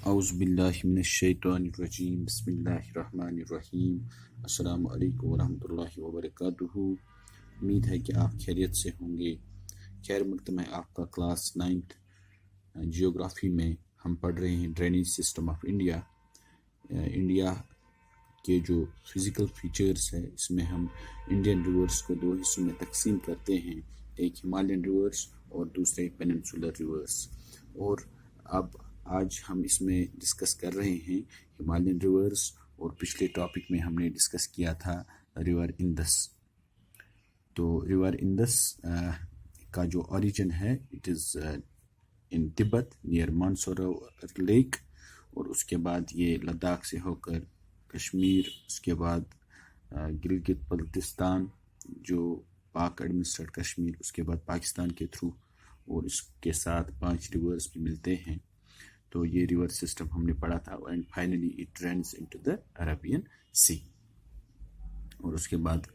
औज़ुबिल्लाहिमिनश्शैतानिर्रजीम बिस्मिल्लाहिर्रहमानिर्रहीम अस्सलामु अलैकुम वरहमतुल्लाहि वबरकातुहू। उम्मीद है कि आप खैरियत से होंगे। खैर मकदम है आपका क्लास 9th जियोग्राफी में हम पढ़ रहे हैं drainage system of India. India के जो फिज़िकल फीचर्स है इसमें हम इंडियन रिवर्स को दो हिस्सों में तकसीम करते हैं, एक हिमालयन रिवर्स और दूसरे पेनिनसुलर रिवर्स। और अब आज हम इसमें डिस्कस कर रहे हैं हिमालयन रिवर्स, और पिछले टॉपिक में हमने डिस्कस किया था रिवर इंदस। तो रिवर इंदस का जो ओरिजिन है it is in Tibet near Mansarovar lake, और उसके बाद ये लद्दाख से होकर कश्मीर, उसके बाद गिलगित बल्तिस्तान जो पाक एडमिनिस्ट्रेटेड कश्मीर, उसके बाद पाकिस्तान के थ्रू, और इसके साथ 5 रिवर्स भी मिलते हैं। तो ये रिवर सिस्टम हमने पढ़ा था, and finally it drains into the Arabian sea. और उसके बाद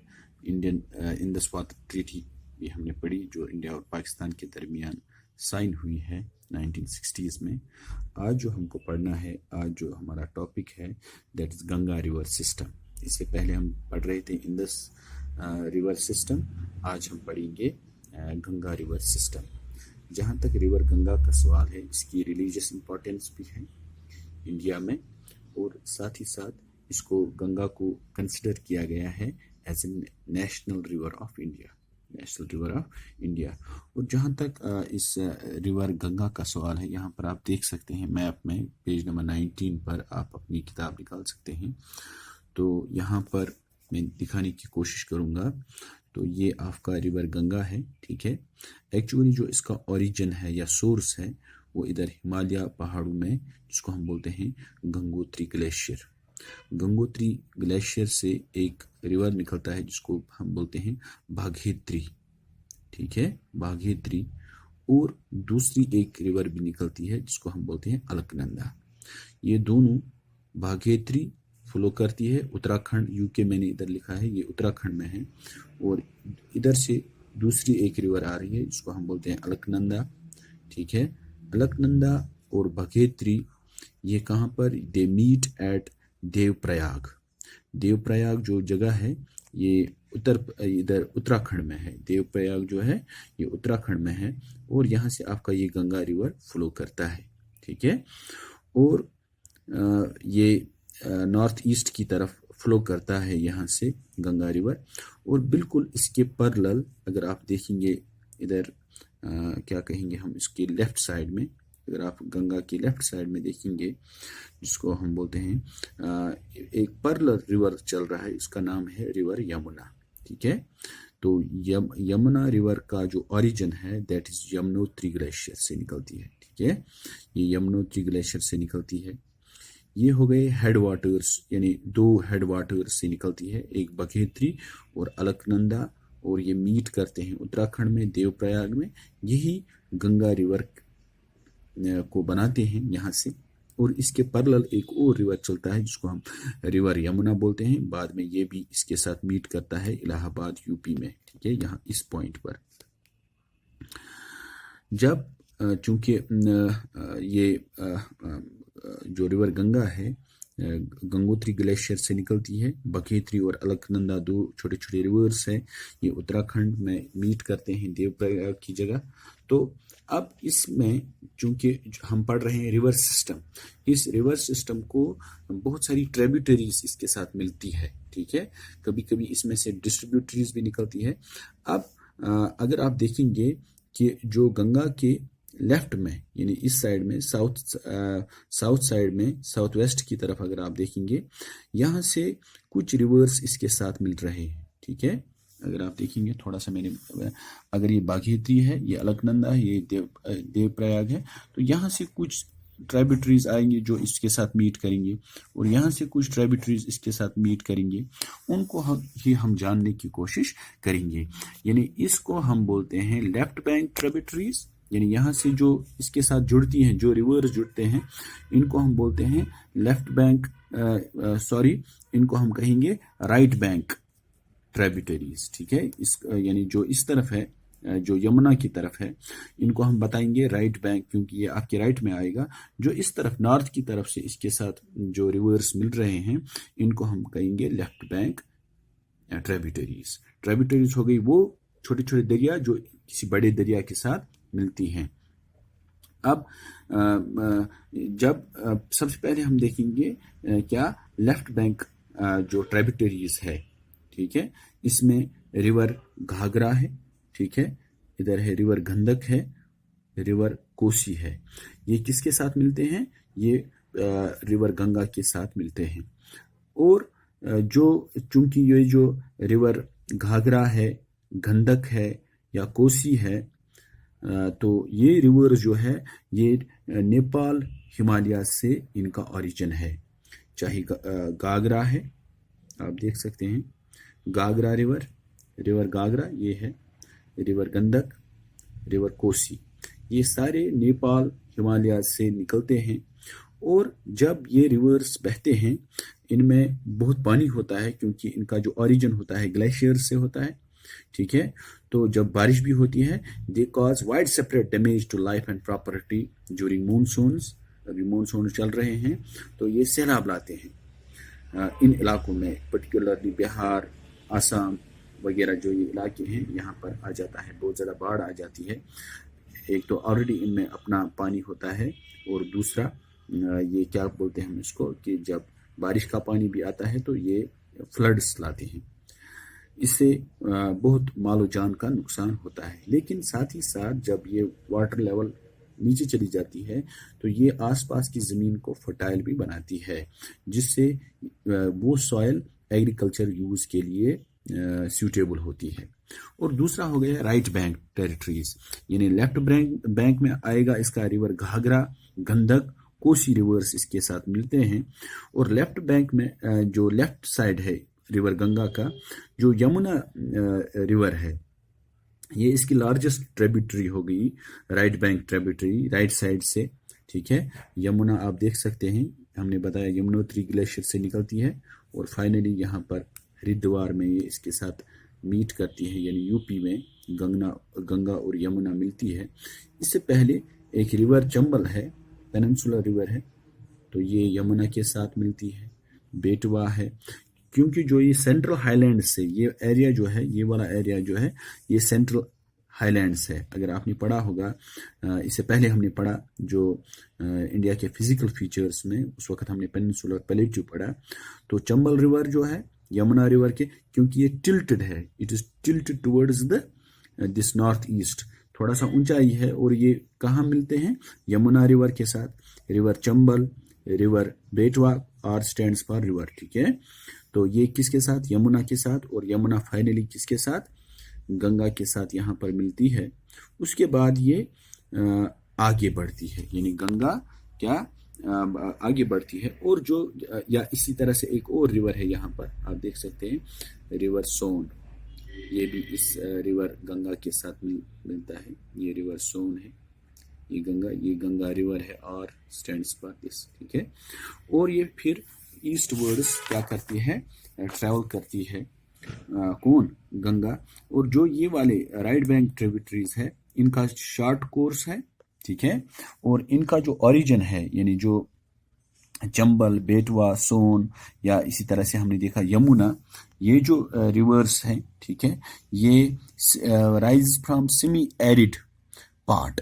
इंडियन इंदस वाटर ट्रीटी भी हमने पढ़ी जो इंडिया और पाकिस्तान के दरमियान साइन हुई है 1960s में। आज जो हमको पढ़ना है, आज जो हमारा टॉपिक है that is Ganga river system. इससे पहले हम पढ़ रहे थे इंदस रिवर सिस्टम, आज हम पढ़ेंगे गंगा रिवर सिस्टम। जहाँ तक रिवर गंगा का सवाल है, इसकी रिलीजियस इम्पोर्टेंस भी है इंडिया में, और साथ ही साथ इसको गंगा को कंसिडर किया गया है as a national river of India, national river of India. और जहाँ तक इस रिवर गंगा का सवाल है, यहाँ पर आप देख सकते हैं मैप में पेज नंबर 19 पर आप अपनी किताब निकाल सकते हैं। तो यहाँ पर मैं दिखाने की कोशिश करूँगा। तो ये आपका रिवर गंगा है, ठीक है। एक्चुअली जो इसका ओरिजिन है या सोर्स है वो इधर हिमालय पहाड़ों में, जिसको हम बोलते हैं गंगोत्री ग्लेशियर। गंगोत्री ग्लेशियर से एक रिवर निकलता है जिसको हम बोलते हैं भागीरथी, ठीक है, भागीरथी। और दूसरी एक रिवर भी निकलती है जिसको हम बोलते हैं अलकनंदा। ये दोनों भागीरथी फ्लो करती है उत्तराखंड, यूके मैंने इधर लिखा है, ये उत्तराखंड में है। और इधर से दूसरी एक रिवर आ रही है जिसको हम बोलते हैं अलकनंदा, ठीक है। अलकनंदा और भागीरथी ये कहाँ पर, they meet at Devprayag. Devprayag जो जगह है ये इधर उत्तराखंड में है। देवप्रयाग जो है ये उत्तराखंड में है, और यहाँ से आपका ये गंगा रिवर फ्लो करता है, ठीक है। और ये नॉर्थ ईस्ट की तरफ फ्लो करता है यहाँ से गंगा रिवर। और बिल्कुल इसके पैरेलल अगर आप देखेंगे इधर क्या कहेंगे हम, इसके लेफ्ट साइड में, अगर आप गंगा की लेफ्ट साइड में देखेंगे जिसको हम बोलते हैं एक पैरेलल रिवर चल रहा है, इसका नाम है रिवर यमुना, ठीक है। तो यमुना रिवर का जो ओरिजिन है दैट इज यमुनोत्री ग्लेशियर से निकलती है, ठीक है। ये यमुनोत्री ग्लेशियर से निकलती है। ये हो गए हेड वाटर्स, यानी 2 हेड वाटर्स से निकलती है, एक भागीरथी और अलकनंदा, और ये मीट करते हैं उत्तराखंड में देवप्रयाग में। यही गंगा रिवर को बनाते हैं यहाँ से। और इसके पैरेलल एक और रिवर चलता है जिसको हम रिवर यमुना बोलते हैं। बाद में ये भी इसके साथ मीट करता है इलाहाबाद यूपी में, ठीक है, यहाँ इस पॉइंट पर। जब चूंकि ये जो रिवर गंगा है गंगोत्री ग्लेशियर से निकलती है, भागीरथी और अलकनंदा 2 छोटे छोटे रिवर्स है, ये उत्तराखंड में मीट करते हैं देवप्रयाग की जगह। तो अब इसमें चूंकि हम पढ़ रहे हैं रिवर सिस्टम, इस रिवर सिस्टम को बहुत सारी ट्रिब्यूटरीज इसके साथ मिलती है, ठीक है। कभी कभी इसमें से डिस्ट्रीब्यूटरीज भी निकलती है। अब अगर आप देखेंगे कि जो गंगा के लेफ्ट में, यानी इस साइड में, साउथ साइड में, साउथ वेस्ट की तरफ अगर आप देखेंगे, यहाँ से कुछ रिवर्स इसके साथ मिल रहे हैं, ठीक है। अगर आप देखेंगे थोड़ा सा, मैंने अगर ये भागीरथी है, ये अलकनंदा है, ये देवप्रयाग है, तो यहाँ से कुछ ट्रिब्यूटरीज आएंगे जो इसके साथ मीट करेंगे, और यहाँ से कुछ ट्रिब्यूटरीज इसके साथ मीट करेंगे। उनको हम जानने की कोशिश करेंगे। यानी इसको हम बोलते हैं लेफ्ट बैंक ट्रिब्यूटरीज, यानी यहाँ से जो इसके साथ जुड़ती हैं, जो रिवर्स जुड़ते हैं, इनको हम बोलते हैं लेफ्ट बैंक, इनको हम कहेंगे राइट बैंक ट्रिब्यूटरीज, ठीक है। इस यानी जो इस तरफ है जो यमुना की तरफ है, इनको हम बताएंगे राइट बैंक, क्योंकि ये आपके राइट में आएगा। जो इस तरफ नॉर्थ की तरफ से इसके साथ जो रिवर्स मिल रहे हैं, इनको हम कहेंगे लेफ्ट बैंक ट्रिब्यूटरीज। ट्रिब्यूटरीज हो गई वो छोटे छोटे दरिया जो किसी बड़े दरिया के साथ मिलती हैं। अब सबसे पहले हम देखेंगे क्या लेफ्ट बैंक जो ट्रिब्यूटरीज है, ठीक है, इसमें रिवर घाघरा है, ठीक है, इधर है रिवर गंडक है, रिवर कोसी है। ये किसके साथ मिलते हैं? ये रिवर गंगा के साथ मिलते हैं। और चूंकि ये जो रिवर घाघरा है, गंडक है या कोसी है, तो ये रिवर जो है ये नेपाल हिमालय से इनका ओरिजिन है। चाहे घाघरा है, आप देख सकते हैं घाघरा रिवर घाघरा, ये है रिवर गंडक, रिवर कोसी, ये सारे नेपाल हिमालय से निकलते हैं। और जब ये रिवर्स बहते हैं, इनमें बहुत पानी होता है, क्योंकि इनका जो ओरिजिन होता है ग्लेशियर से होता है, ठीक है। तो जब बारिश भी होती है, they cause wide separate damage to life and property during monsoons. अभी मानसून चल रहे हैं, तो ये सैलाब लाते हैं इन इलाकों में, पर्टिकुलरली बिहार, आसाम वगैरह जो ये इलाके हैं, यहाँ पर आ जाता है, बहुत ज़्यादा बाढ़ आ जाती है। एक तो ऑलरेडी इनमें अपना पानी होता है, और दूसरा ये क्या बोलते हैं हम इसको, कि जब बारिश का पानी भी आता है तो ये फ्लड्स लाते हैं। इससे बहुत मालो जान का नुकसान होता है। लेकिन साथ ही साथ जब ये वाटर लेवल नीचे चली जाती है, तो ये आसपास की ज़मीन को फर्टाइल भी बनाती है, जिससे वो सॉइल एग्रीकल्चर यूज़ के लिए सूटेबल होती है। और दूसरा हो गया राइट बैंक टेरिटरीज, यानी लेफ्ट बैंक में आएगा इसका रिवर घाघरा, गंडक, कोसी रिवर्स इसके साथ मिलते हैं। और लेफ्ट बैंक में जो लेफ्ट साइड है रिवर गंगा का, जो यमुना रिवर है, ये इसकी लार्जेस्ट ट्रिब्यूटरी हो गई, right bank tributary, right side से, ठीक है। यमुना आप देख सकते हैं, हमने बताया यमुनोत्री ग्लेशियर से निकलती है, और फाइनली यहाँ पर हरिद्वार में ये इसके साथ मीट करती है, यानी यूपी में गंगा और यमुना मिलती है। इससे पहले एक रिवर चंबल है, पेनिनसुलर रिवर है, तो ये यमुना के साथ मिलती है। बेटवा है, क्योंकि जो ये सेंट्रल हाईलैंड से, ये एरिया जो है, ये वाला एरिया जो है, ये सेंट्रल हाईलैंड्स है। अगर आपने पढ़ा होगा, इससे पहले हमने पढ़ा जो इंडिया के फिजिकल फीचर्स में, उस वक्त हमने पेनिनसुलर प्लेट्यू पढ़ा। तो चंबल रिवर जो है यमुना रिवर के, क्योंकि ये टिल्टेड है, it is tilted towards this north east, थोड़ा सा ऊंचाई है, और ये कहाँ मिलते हैं? यमुना रिवर के साथ। रिवर चंबल, रिवर बेटवा, आर स्टैंड्स फॉर रिवर, ठीक है। तो ये किसके साथ? यमुना के साथ। और यमुना फाइनली किसके साथ? गंगा के साथ यहाँ पर मिलती है। उसके बाद ये आगे बढ़ती है, यानी गंगा क्या आगे बढ़ती है। और जो या इसी तरह से एक और रिवर है यहाँ पर, आप देख सकते हैं रिवर सोन, ये भी इस रिवर गंगा के साथ मिलता है। ये रिवर सोन है, ये गंगा रिवर है, और स्टैंड्स पर दिस, ठीक है। और ये फिर ईस्ट वर्ड्स क्या करती है? ट्रैवल करती है, कौन? गंगा। और जो ये वाले राइट बैंक ट्रिब्यूटरीज है, इनका शॉर्ट कोर्स है, ठीक है। और इनका जो ओरिजिन है, यानी जो चंबल, बेटवा, सोन, या इसी तरह से हमने देखा यमुना, ये जो रिवर्स हैं, ठीक है, ये rise from semi arid part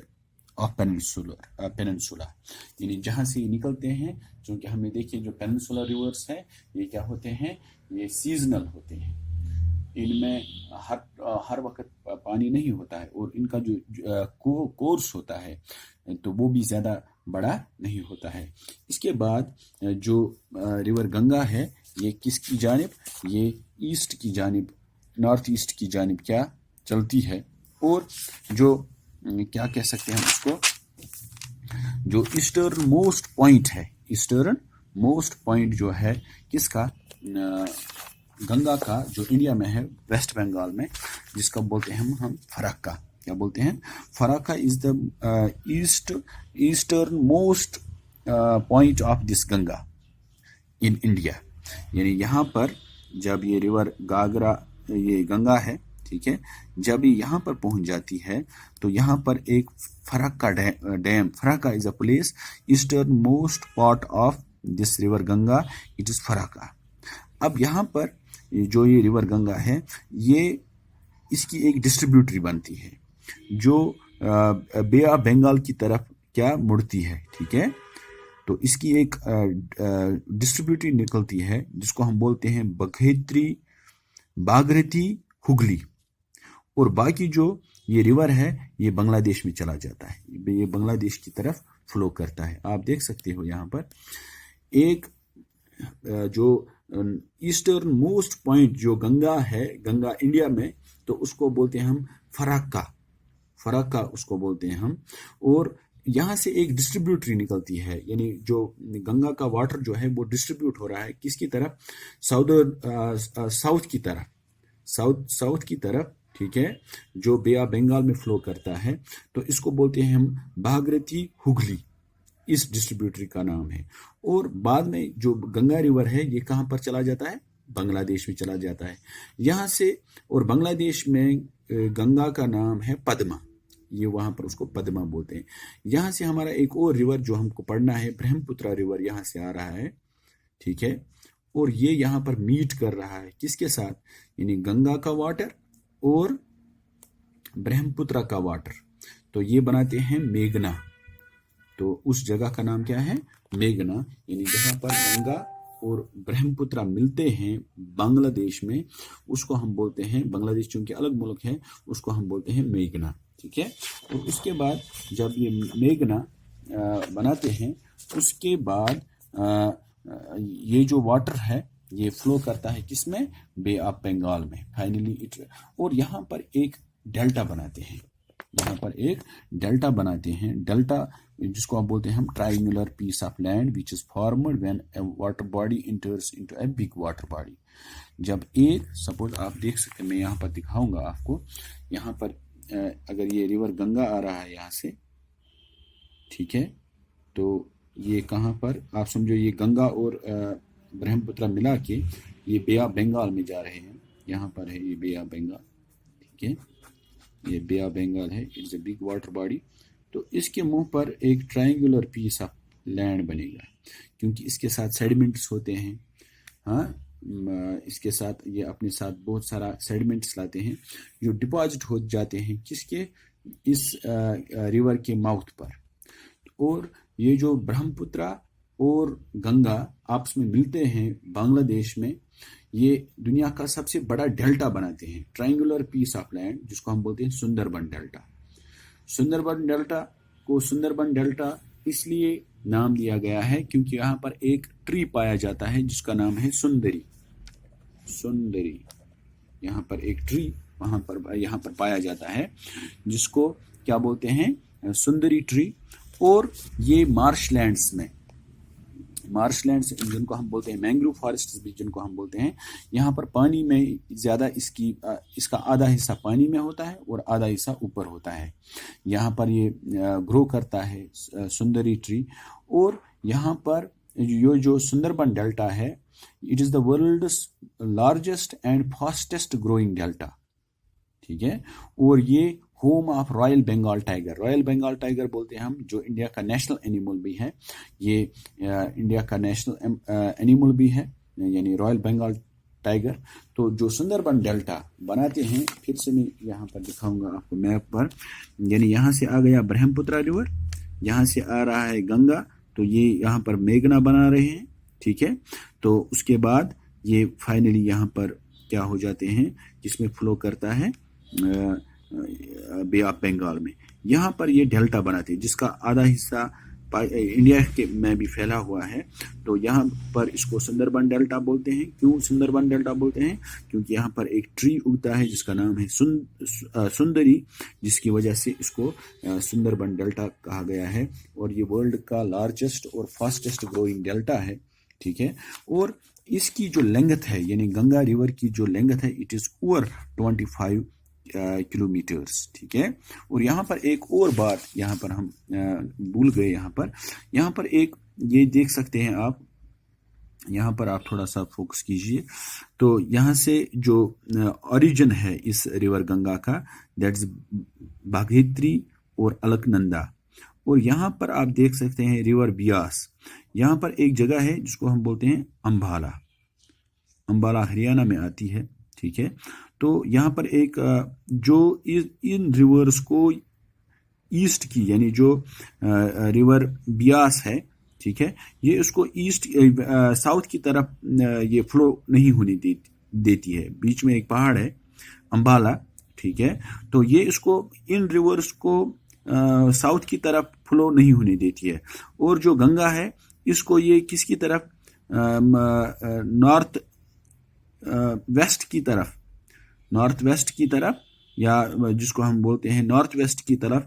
of peninsula, यानी जहाँ से निकलते हैं। क्योंकि हमने देखिए जो पेनिनसुलर रिवर्स हैं, ये क्या होते हैं? ये सीजनल होते हैं, इनमें हर वक्त पानी नहीं होता है, और इनका जो कोर्स होता है तो वो भी ज़्यादा बड़ा नहीं होता है। इसके बाद जो रिवर गंगा है, ये किसकी जानिब? ये ईस्ट की जानिब, नॉर्थ ईस्ट की जानिब क्या चलती है। और जो क्या कह सकते हैं उसको, जो ईस्टर्न मोस्ट पॉइंट है, ईस्टर्न मोस्ट पॉइंट जो है किसका? गंगा का, जो इंडिया में है, वेस्ट बंगाल में, जिसका बोलते हैं हम फराक्का। क्या बोलते हैं? Farakka is the eastern most point of this Ganga in India. यानी यहाँ पर जब ये रिवर घाघरा, ये गंगा है, ठीक है। जब ये यहाँ पर पहुंच जाती है तो यहाँ पर एक Farakka dam, Farakka is a place eastern most part of this river Ganga, it is Farakka. अब यहाँ पर जो ये रिवर गंगा है, ये इसकी एक डिस्ट्रीब्यूटरी बनती है जो बे ऑफ बंगाल की तरफ क्या मुड़ती है, ठीक है। तो इसकी एक डिस्ट्रीब्यूटरी निकलती है जिसको हम बोलते हैं भागीरथी हुगली, और बाकी जो ये रिवर है ये बांग्लादेश में चला जाता है, ये बांग्लादेश की तरफ फ्लो करता है। आप देख सकते हो यहाँ पर एक जो ईस्टर्न मोस्ट पॉइंट जो गंगा है, गंगा इंडिया में, तो उसको बोलते हैं हम फरक्का, फरक्का उसको बोलते हैं हम। और यहाँ से एक डिस्ट्रीब्यूटरी निकलती है, यानी जो गंगा का वाटर जो है वो डिस्ट्रीब्यूट हो रहा है किसकी तरफ, साउथ की तरफ, साउथ की तरफ, ठीक है, जो बे ऑफ बंगाल में फ्लो करता है। तो इसको बोलते हैं हम भागीरथी हुगली, इस डिस्ट्रीब्यूटरी का नाम है। और बाद में जो गंगा रिवर है ये कहाँ पर चला जाता है, बांग्लादेश में चला जाता है यहाँ से। और बांग्लादेश में गंगा का नाम है पद्मा, ये वहां पर उसको पद्मा बोलते हैं। यहाँ से हमारा एक और रिवर जो हमको पढ़ना है, ब्रह्मपुत्र रिवर यहाँ से आ रहा है, ठीक है। और ये यहाँ पर मीट कर रहा है किसके साथ, यानी गंगा का वाटर और ब्रह्मपुत्र का वाटर, तो ये बनाते हैं मेघना। तो उस जगह का नाम क्या है, मेघना, यानी जहाँ पर गंगा और ब्रह्मपुत्र मिलते हैं बांग्लादेश में, उसको हम बोलते हैं, बांग्लादेश चूंकि अलग मुल्क है, उसको हम बोलते हैं मेघना, ठीक है। और उसके बाद जब ये मेघना बनाते हैं, उसके बाद ये जो वाटर है ये फ्लो करता है किसमें, बे ऑफ बंगाल में फाइनली इट। और यहाँ पर एक डेल्टा बनाते हैं, यहाँ पर एक डेल्टा बनाते हैं, डेल्टा जिसको आप बोलते हैं हम triangular piece of land which is formed when a water body enters into a big water body. जब एक, सपोज आप देख सकते हैं, मैं यहाँ पर दिखाऊंगा आपको, यहाँ पर अगर ये रिवर गंगा आ रहा है यहाँ से, ठीक है, तो ये कहाँ पर आप समझो ये गंगा और ब्रह्मपुत्र मिला के ये बे ऑफ बंगाल में जा रहे हैं। यहाँ पर है ये बे ऑफ बंगाल, ठीक है, ये बे ऑफ बंगाल है, it's a big water body. तो इसके मुंह पर एक ट्रायंगुलर पीस ऑफ लैंड बनेगा, क्योंकि इसके साथ सेडिमेंट्स होते हैं, हाँ, इसके साथ ये अपने साथ बहुत सारा सेडिमेंट्स लाते हैं जो डिपॉजिट हो जाते हैं किसके, इस रिवर के माउथ पर। और ये जो ब्रह्मपुत्र और गंगा आपस में मिलते हैं बांग्लादेश में, ये दुनिया का सबसे बड़ा डेल्टा बनाते हैं, ट्रायंगुलर पीस ऑफ लैंड, जिसको हम बोलते हैं सुंदरबन डेल्टा। सुंदरबन डेल्टा को सुंदरबन डेल्टा इसलिए नाम दिया गया है क्योंकि यहाँ पर एक ट्री पाया जाता है जिसका नाम है सुंदरी, सुंदरी। यहाँ पर एक ट्री वहां पर यहाँ पर पाया जाता है जिसको क्या बोलते हैं, सुंदरी ट्री। और ये मार्शलैंड्स में, मार्शलैंड्स जिनको हम बोलते हैं मैंग्रोव फॉरेस्ट भी जिनको हम बोलते हैं, यहाँ पर पानी में ज़्यादा इसका आधा हिस्सा पानी में होता है और आधा हिस्सा ऊपर होता है। यहाँ पर ये ग्रो करता है सुंदरी ट्री। और यहाँ पर ये जो सुंदरबन डेल्टा है, it is the world's largest and fastest growing delta, ठीक है। और ये home of royal Bengal tiger, royal Bengal tiger बोलते हैं हम, जो इंडिया का नेशनल एनिमल भी है, ये इंडिया का नेशनल एनिमल भी है, यानी रॉयल बंगाल टाइगर। तो जो सुंदरबन डेल्टा बनाते हैं, फिर से मैं यहाँ पर दिखाऊंगा आपको मैप पर, यानी यहाँ से आ गया ब्रह्मपुत्र रिवर, यहाँ से आ रहा है गंगा, तो ये यहाँ पर मेघना बना रहे हैं, ठीक है। तो उसके बाद ये फाइनली यहाँ पर क्या हो जाते हैं, जिसमें फ्लो करता है बे ऑफ बंगाल में। यहाँ पर ये डेल्टा बनाते हैं जिसका आधा हिस्सा इंडिया के में भी फैला हुआ है। तो यहाँ पर इसको सुंदरबन डेल्टा बोलते हैं। क्यों सुंदरबन डेल्टा बोलते हैं? क्योंकि यहाँ पर एक ट्री उगता है जिसका नाम है सुंदरी, जिसकी वजह से इसको सुंदरबन डेल्टा कहा गया है। और ये वर्ल्ड का लार्जेस्ट और फास्टेस्ट ग्रोइंग डेल्टा है, ठीक है। और इसकी जो लेंथ है, यानी गंगा रिवर की जो लेंथ है, इट इज़ ओवर 25 किलोमीटर्स, ठीक है। और यहाँ पर एक और बात यहाँ पर हम भूल गए, यहाँ पर एक ये देख सकते हैं आप, यहाँ पर आप थोड़ा सा फोकस कीजिए। तो यहाँ से जो ओरिजिन है इस रिवर गंगा का, दैट इज भागीरथी और अलकनंदा। और यहाँ पर आप देख सकते हैं रिवर बियास। यहाँ पर एक जगह है जिसको हम बोलते हैं अम्बाला। अम्बाला हरियाणा में आती है, ठीक है। तो यहाँ पर एक जो इन रिवर्स को ईस्ट की, यानी जो रिवर बियास है, ठीक है, ये उसको ईस्ट साउथ की तरफ ये फ्लो नहीं होने देती है। बीच में एक पहाड़ है अम्बाला, ठीक है। तो ये इसको, इन रिवर्स को साउथ की तरफ फ्लो नहीं होने देती है। और जो गंगा है इसको ये किसकी तरफ, नॉर्थ वेस्ट की तरफ, नॉर्थ वेस्ट की तरफ, या जिसको हम बोलते हैं नॉर्थ वेस्ट की तरफ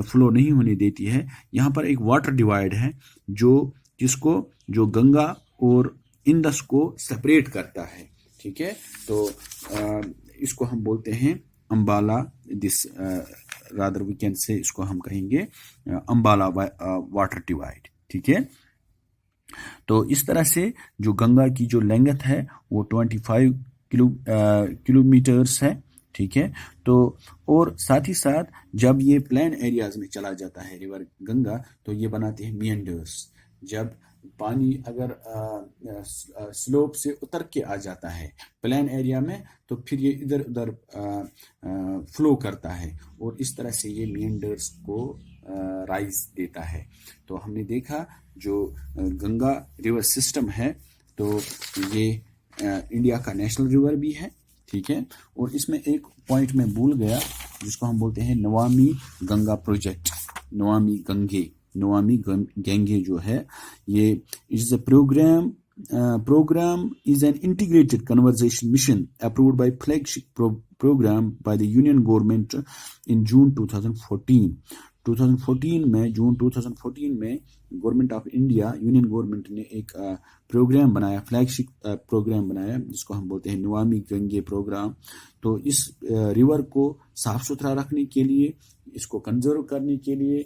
फ्लो नहीं होने देती है। यहाँ पर एक वाटर डिवाइड है जो जिसको, जो गंगा और इंडस को सेपरेट करता है, ठीक है। तो इसको हम बोलते हैं Ambala, this rather we can say, इसको हम कहेंगे अम्बाला वाटर डिवाइड, ठीक है। तो इस तरह से जो गंगा की जो लेंथ है वो 25 किलोमीटर्स है, ठीक है। तो और साथ ही साथ जब ये प्लेन एरियाज में चला जाता है रिवर गंगा, तो ये बनाते हैं मियंडर्स। जब पानी अगर स्लोप से उतर के आ जाता है प्लेन एरिया में, तो फिर ये इधर उधर फ्लो करता है, और इस तरह से ये मियंडर्स को राइज देता है। तो हमने देखा जो गंगा रिवर सिस्टम है, तो ये इंडिया का नेशनल रिवर भी है, ठीक है। और इसमें एक पॉइंट में भूल गया जिसको हम बोलते हैं नमामि गंगा प्रोजेक्ट। नमामि गंगे जो है, ये is a program is an integrated conservation mission approved by flagship program by the Union government in June 2014। 2014 में, जून 2014 में government of India, union government ने एक प्रोग्राम बनाया, फ्लैगशिप प्रोग्राम बनाया, जिसको हम बोलते हैं नमामि गंगे प्रोग्राम। तो इस रिवर को साफ सुथरा रखने के लिए, इसको कंजर्व करने के लिए